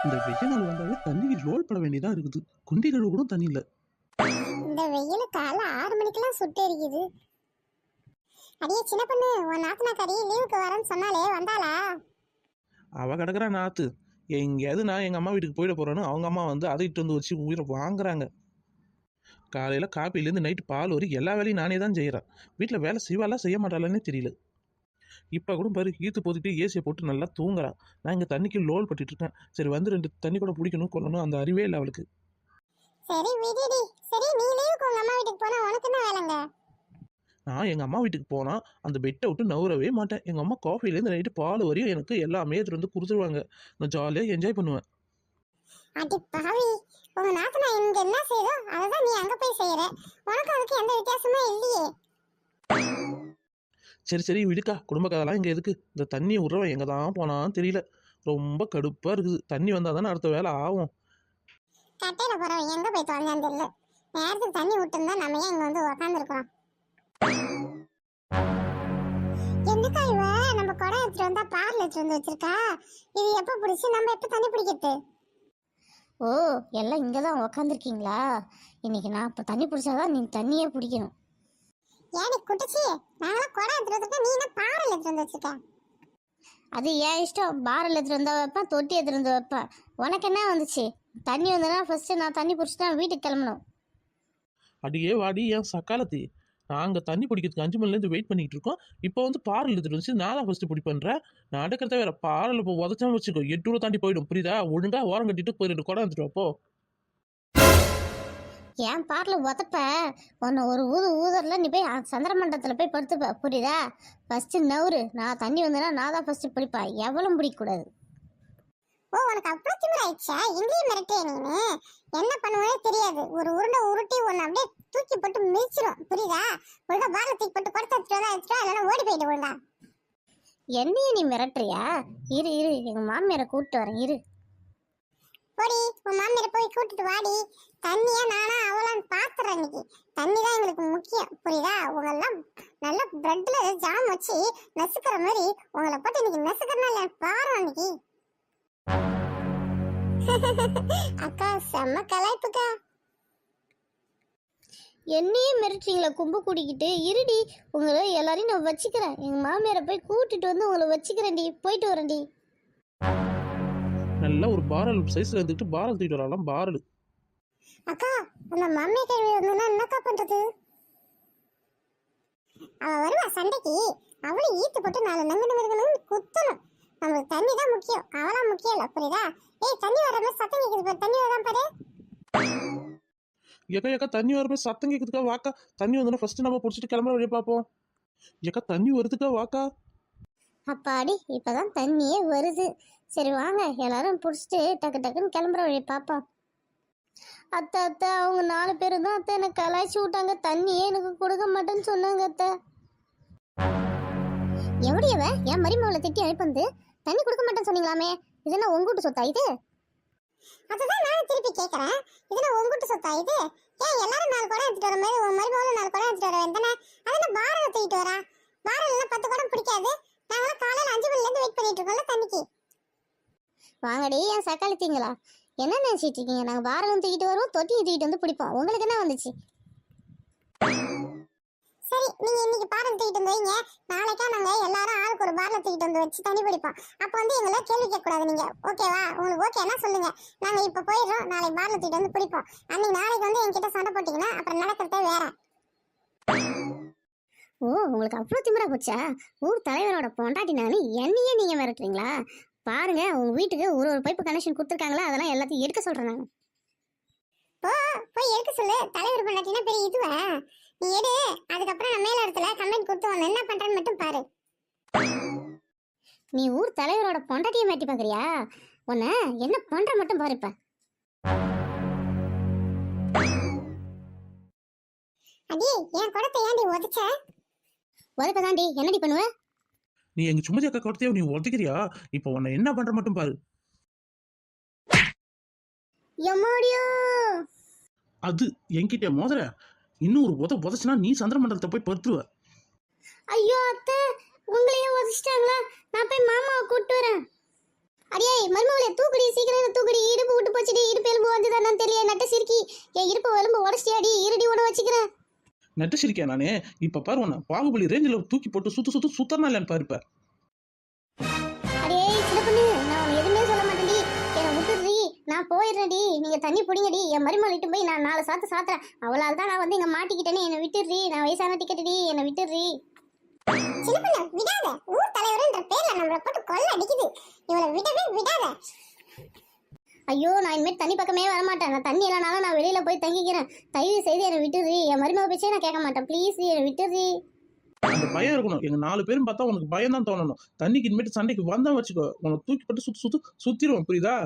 இந்த வெயில் நாள் வந்தாலே தண்ணிக்கு ரோல் பட வேண்டியதா இருக்குது. குண்டி கழுவு கூட தண்ணி இல்ல. இந்த வெயில காலைல 6 மணிக்கெல்லாம் சுட்டு எரிக்குது. அடியே சின்ன பொண்ணு, உன் நாத்தனாக்காரி லீவுக்கு வரேன்னு சொன்னாலே வந்தாளா? அவ கிடக்குறா நாத்து. எங்கேயாவது நான் எங்க அம்மா வீட்டுக்கு போயிட போறேன்னு அவங்க அம்மா வந்து அதை இட்டு வந்து வச்சு உயிரை வாங்குறாங்க. காலையில காப்பிலேருந்து நைட்டு பால் வரை எல்லா வேலையும் நானே தான் செய்யறேன். வீட்டில் வேலை செய்வாளா செய்ய மாட்டாளான்னே தெரியல. இப்போ கூட பாரு ஈத்து போட்டுட்டு ஏசியை போட்டு நல்லா தூங்குறான். நான் இங்கே தண்ணிக்கு லோல் பட்டுட்டு இருக்கேன். சரி வந்து 2 தண்ணி கூட பிடிக்கணும் கொள்ளணும் அந்த அறிவே இல்லை அவளுக்கு. சரி விடுடி. சரி நீ லீவுக்கு உங்க அம்மா வீட்டுக்கு போனா உனக்கு என்ன வேலைங்க? நான் எங்கள் அம்மா வீட்டுக்கு போனால் அந்த பெட்டை விட்டு நவுறவே மாட்டேன். எங்கள் அம்மா காஃபிலேருந்து நைட்டு பால் வரையும் எனக்கு எல்லாமே எடுத்துட்டு வந்து கொடுத்துருவாங்க. நான் ஜாலியாக என்ஜாய் பண்ணுவேன். அடி பாவி, உங்க நாத்தனா இங்க என்ன செய்தோ அதான் நீ அங்க போய் செய்யற. உனக்கு அதுக்கு எந்த வித்தியாசமும் இல்லையே. சரி சரி விடுக்கா, குடும்ப கதைலாம் இங்கே எதுக்கு? இந்த தண்ணி விட்றவன் எங்கே தான் போனான்னு தெரியல. ரொம்ப கடுப்பாக இருக்குது. தண்ணி வந்தால் தானே அடுத்த வேலை ஆகும். கட்டையில போறவன் எங்க போய் தொலைஞ்சான்னு தெரியல. நேரத்துக்கு தண்ணி விட்டுருந்தா நம்ம ஏன் இங்க வந்து உக்காந்துருக்கோம்? என்னக்கா இவ நம்ம குடம் எடுத்துட்டு வந்தா பார்ல எடுத்துட்டு வந்து வச்சிருக்கா. இது எப்ப பிடிச்சி நம்ம எப்ப தண்ணி பிடிக்கிறது? ஓ, எல்லாம் இங்கே தான் உக்காந்துருக்கீங்களா? இன்னைக்கு நான் இப்போ தண்ணி பிடிச்சாதான் நீ தண்ணியே பிடிக்கணும். ஏடி குட்டிச்சி, நாங்களாம் குடம் எடுத்துட்டு வந்துட்டு நீ என்ன பாறையில் எடுத்துட்டு வந்து வச்சிருக்க? அது ஏன் இஷ்டம். பாரில் எடுத்துகிட்டு வந்தால் வைப்பேன், தொட்டி எடுத்துகிட்டு வந்து வைப்பேன். உனக்கு என்ன வந்துச்சு? தண்ணி வந்ததுன்னா ஃபஸ்ட்டு நான் தண்ணி பிடிச்சிட்டு வீட்டுக்கு கிளம்பணும். அடியே வாடி என் சக்காலத்தி. நாங்கள் தண்ணி பிடிக்கிறதுக்கு 5 மணிலேருந்து வெயிட் பண்ணிக்கிட்டு இருக்கோம். இப்போ வந்து பாறையில் எடுத்துட்டு வந்து நான் தான் ஃபஸ்ட்டு பிடிப்பேன்றேன். நான் அடுக்கிறத வேற பாறையில் இப்போ உதச்சாம வச்சுக்கோ 8 ரூபா தாண்டி போயிடும். புரியுதா? ஒழுங்காக ஓரம் கட்டிட்டு போய் 2 குடம் எடுத்துட்டு அப்போ. ஏன் பாரில் உதப்ப உன்னை ஒரு ஊதரில் நீ போய் சந்திர மண்டலத்தில் போய் படுத்துப்ப. புரியுதா? ஃபஸ்ட்டு நவுறு. நான் தண்ணி வந்தேன்னா நான் தான் ஃபஸ்ட்டு பிடிப்பேன். எவ்வளோ பிடிக்கக்கூடாது. ஓ, உனக்கு அவ்வளவு திமிராயிடுச்சா? இங்கேயும் மிரட்டே நீனு. என்ன பண்ணுவேனே தெரியாது. ஒரு உருண்டை உருட்டி ஒன்னு அப்படியே தூக்கி போட்டு மிதிச்சிரும். புரியுதா? ஒழுங்கா பால தூக்கி போட்டு குடத்தை எடுத்துட்டு இல்லைன்னா ஓடி போயிட்டு ஒழுங்கா. என்னையே நீ மிரட்டுறியா? இரு இரு, எங்கள் மாமியாரை கூப்பிட்டு வரேன். இரு. போடி, உன் மாமியாரை போய் கூட்டிட்டு வாடி. தண்ணியா நானா அவளான்னு பாத்துறேன். இன்னைக்கு தண்ணி தான் எங்களுக்கு முக்கியம். புரியுதா? உங்களெல்லாம் நல்லா பிரெட்ல ஜாம் வச்சு நசுக்கிற மாதிரி உங்களை போட்டு இன்னைக்கு நசுக்கிறனா இல்ல பாரு இன்னைக்கு. அக்கா செம்ம கலாய்ப்புக்கா. என்னையே மிரட்டுறீங்களா கும்பு கூட்டிக்கிட்டு? இருடி, உங்களை எல்லாரையும் நான் வச்சுக்கிறேன். எங்கள் மாமியாரை போய் கூட்டிட்டு வந்து உங்களை வச்சுக்கிறேன்டி. போயிட்டு வரேன்டி. நல்லா ஒரு பாரல் சைஸில் இருந்துட்டு பாரல் தூக்கிட்டு வரலாம். பாரல் அக்கா, அந்த மம்மி கேள்வி வந்தா என்னக்கா பண்றது? அவ வருவா சண்டைக்கு. அவளும் ஈத்து போட்டு 4 நங்கு குத்தணும். நம்மளுக்கு தண்ணி தான் முக்கியம், அவளா முக்கியம் இல்ல. புரியுதா? ஏய், தண்ணி வர மாதிரி சத்தம் கேக்குது பாரு. தண்ணி வரதான் பாரு. ஏக்கா ஏக்கா தண்ணி வரப்போ சத்தம் கேட்குதுக்கா வாக்கா. தண்ணி வந்தோன்னா ஃபர்ஸ்ட் நம்ம பிடிச்சிட்டு கிளம்புற வழியை பார்ப்போம். ஏக்கா தண்ணி வருதுக்கா வாக்கா. அப்பாடி, இப்போதான் தண்ணியே வருது. சரி வாங்க, எல்லாரும் பிடிச்சிட்டு டக்கு டக்குன்னு கிளம்புற வழி பார்ப்போம். அத்தை அத்தை, அவங்க 4 பேரும் தான் அத்தை எனக்கு கலாய்ச்சி விட்டாங்க. தண்ணியே எனக்கு கொடுக்க மாட்டேன்னு சொன்னாங்க அத்தை. எவடியவ என் மரிமவளை திட்டி அழைப்பந்து தண்ணி கொடுக்க மாட்டேன்னு சொன்னீங்களாமே? இது என்ன உங்கூட்டு சொத்தா இது? அதுதான் நானும் திருப்பி கேக்குறேன். இதுல உங்ககிட்ட சொத்தா இது? ஏன் எல்லாரும் 4 குடம் எடுத்துட்டு வர மாதிரி உன் மருமகளும் 4 குடம் எடுத்துட்டு வர வேண்டானே? அது பாரல தூக்கிட்டு வரா. பாரல் எல்லாம் 10 குடம் பிடிக்காது. நாங்களாம் காலையில 5 மணில இருந்து வெயிட் பண்ணிட்டு இருக்கோம்ல தண்ணிக்கு. வாங்கடி என் சக்காளித்தீங்களா, என்ன நினைச்சிட்டு இருக்கீங்க? நாங்கள் பாரலும் தூக்கிட்டு வருவோம், தொட்டியை தூக்கிட்டு வந்து பிடிப்போம். உங்களுக்கு என்ன வந்துச்சு? சரி, நீங்க இன்னைக்கு பாரல் தூக்கிட்டு வந்து வைங்க. நாளைக்கா நாங்க எல்லாரும் ஆளுக்கு ஒரு பாரல தூக்கிட்டு வந்து வச்சு தண்ணி பிடிப்போம். அப்ப வந்து எங்களை கேள்வி கேட்க கூடாது நீங்க. ஓகேவா? உங்களுக்கு ஓகேனா சொல்லுங்க. நாங்க இப்ப போயிடுறோம். நாளைக்கு பாரல தூக்கிட்டு வந்து பிடிப்போம். நாளைக்கு வந்து என்கிட்ட சண்டை போட்டீங்கன்னா அப்புறம் நடக்கிறதே வேற. ஓ, உங்களுக்கு அவ்வளோ திமிரா போச்சா? ஊர் தலைவரோட பொண்டாட்டி நான், என்னையே நீங்கள் மிரட்டுறீங்களா? பாருங்க, உங்க வீட்டுக்கு ஒரு பைப்பு கனெக்ஷன் கொடுத்துருக்காங்களா, அதெல்லாம் எல்லாத்தையும் எடுக்க சொல்றேன் நான். போய் எடுக்க சொல்லு. தலைவர் பண்ணாட்டினா பெரிய இதுவா? நீ எடு. அதுக்கப்புறம் நான் மேல இடத்துல கமெண்ட் கொடுத்து உன்னை என்ன பண்றேன்னு மட்டும் பாரு. நீ ஊர் தலைவரோட பொண்டாட்டியை மாட்டி பாக்குறியா? உன்னை என்ன பண்ற மட்டும் பாரு. இப்ப அடி, என் குடத்தை ஏன்டி உதச்ச? உதப்பதாண்டி என்னடி பண்ணுவ? நீ எங்க சுமதி அக்கா கொடுத்தையோ நீ உதைக்கிறியா? இப்போ உன்னை என்ன பண்ற மட்டும் பாரு. எம்மாடியோ, அது என்கிட்ட மோதிர. இன்னும் ஒரு உதச்சுனா நீ சந்திர மண்டலத்தை போய் படுத்துருவ. ஐயோ அத்தை, உங்களையே உதச்சிட்டாங்களா? நான் போய் மாமாவை கூப்பிட்டு வரேன். அடியே ஏய் மருமகளே தூக்குடி, சீக்கிரம் தூக்குடி, இடுப்பு விட்டு போச்சுடி, இடுப்பு எலும்பு வந்துதானு தெரியல, நட்ட சிரிக்கி என் இடுப்பு எலும்பு உடச்சிட்டியாடி, இருடி உன வச்சுக்கிறேன். நட்டு சிரிக்கேன் நானே. இப்போ பாரு உன்னை பாகுபலி ரேஞ்சில் தூக்கி போட்டு சுத்தனா இல்லைன்னு பாருப்ப. அடே சின்ன பொண்ணு, நான் உனக்கு எதுவுமே சொல்ல மாட்டேன்டி, என்னை விட்டுடுறி, நான் போயிடுறேன்டி, நீங்க தண்ணி பிடிங்கடி, என் மருமகளிட்டு போய் நான் 4 சாத்து சாத்துறேன், அவளால் தான் நான் வந்து இங்க மாட்டிக்கிட்டேனே, என்னை விட்டுடுறி, நான் வயசான டிக்கெட்டுடி, என்னை விட்டுடுறி. சின்ன பொண்ணு விடாத, ஊர் தலைவர்ன்ற பேர்ல நம்மள போட்டு கொள்ள அடிக்குது, இவளை விடவே விடாத. ஐயோ நான் இனிமேல் தண்ணி பக்கமே வரமாட்டேன், நான் தண்ணி இல்லைனாலும் நான் வெளியில போய் தங்கிக்கிறேன், தயவு செய்து என்னை விட்டுடுறி, என் மருமக பேச்சே நான் கேட்க மாட்டேன், ப்ளீஸ் என்னை விட்டுடுறி. அந்த பயம் இருக்கணும். எங்க 4 பேரும் பார்த்தா உனக்கு பயம் தான் தோணணும். தண்ணிக்கு இனிமேட்டு சண்டைக்கு வந்தா வச்சுக்கோ, உனக்கு தூக்கி போட்டு சுத்திடுவோம், புரியுதா?